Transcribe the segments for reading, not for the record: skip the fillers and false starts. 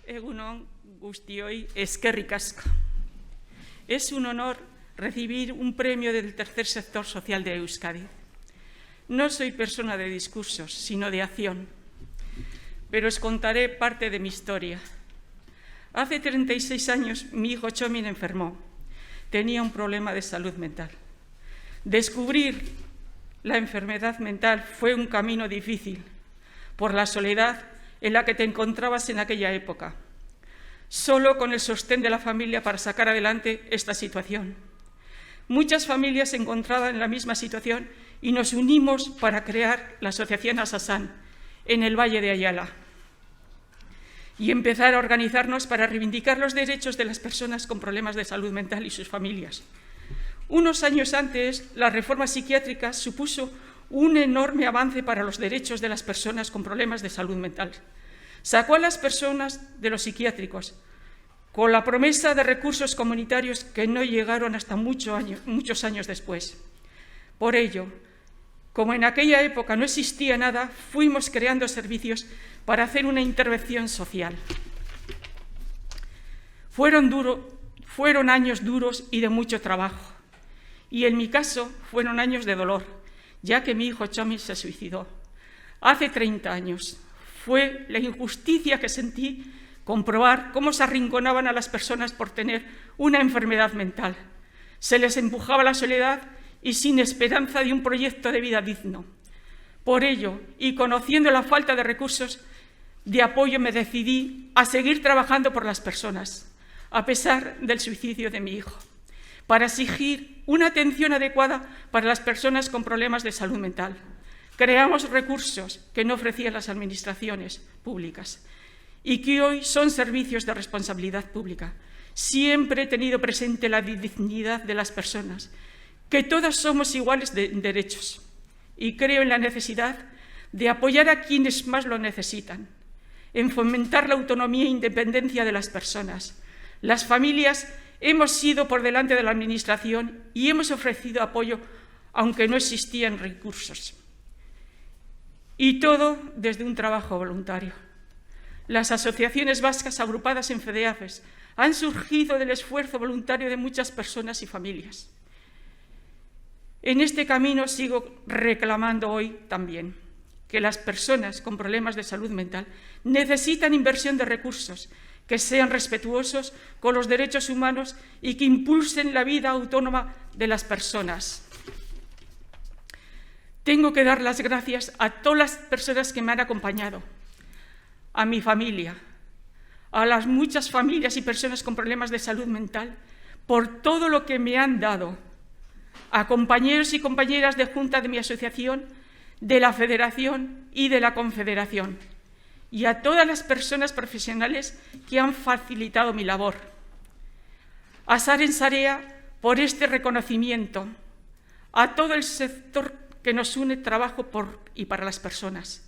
Egun on guztioi, eskerrik asko. Es un honor recibir un premio del tercer sector social de Euskadi. No soy persona de discursos, sino de acción, pero os contaré parte de mi historia. Hace 36 años mi hijo Txomin enfermó. Tenía un problema de salud mental. Descubrir la enfermedad mental fue un camino difícil, por la soledad en la que te encontrabas en aquella época, solo con el sostén de la familia para sacar adelante esta situación. Muchas familias se encontraban en la misma situación y nos unimos para crear la Asociación Asasán en el Valle de Ayala y empezar a organizarnos para reivindicar los derechos de las personas con problemas de salud mental y sus familias. Unos años antes, la reforma psiquiátrica supuso un enorme avance para los derechos de las personas con problemas de salud mental. Sacó a las personas de los psiquiátricos con la promesa de recursos comunitarios que no llegaron hasta muchos años después. Por ello, como en aquella época no existía nada, fuimos creando servicios para hacer una intervención social. Fueron años duros y de mucho trabajo. Y en mi caso fueron años de dolor, ya que mi hijo Txomin se suicidó. Hace 30 años fue la injusticia que sentí comprobar cómo se arrinconaban a las personas por tener una enfermedad mental. Se les empujaba a la soledad y sin esperanza de un proyecto de vida digno. Por ello, y conociendo la falta de recursos de apoyo, me decidí a seguir trabajando por las personas, a pesar del suicidio de mi hijo, para exigir una atención adecuada para las personas con problemas de salud mental. Creamos recursos que no ofrecían las administraciones públicas y que hoy son servicios de responsabilidad pública. Siempre he tenido presente la dignidad de las personas, que todas somos iguales de derechos, y creo en la necesidad de apoyar a quienes más lo necesitan, en fomentar la autonomía e independencia de las personas. Las familias hemos ido por delante de la Administración y hemos ofrecido apoyo, aunque no existían recursos. Y todo desde un trabajo voluntario. Las asociaciones vascas agrupadas en FEDEAFES han surgido del esfuerzo voluntario de muchas personas y familias. En este camino sigo reclamando hoy también que las personas con problemas de salud mental necesitan inversión de recursos que sean respetuosos con los derechos humanos y que impulsen la vida autónoma de las personas. Tengo que dar las gracias a todas las personas que me han acompañado, a mi familia, a las muchas familias y personas con problemas de salud mental, por todo lo que me han dado, a compañeros y compañeras de junta de mi asociación, de la Federación y de la Confederación, y a todas las personas profesionales que han facilitado mi labor. A Saren Sarea por este reconocimiento, a todo el sector que nos une trabajo por y para las personas,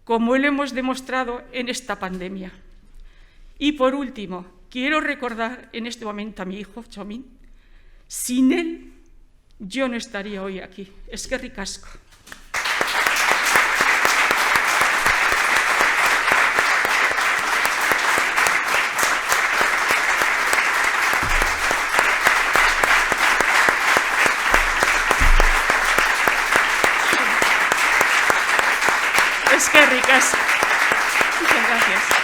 como lo hemos demostrado en esta pandemia. Y por último, quiero recordar en este momento a mi hijo Txomin. Sin él, yo no estaría hoy aquí. Eskerrik asko. Eskerrik asko. Muchas gracias.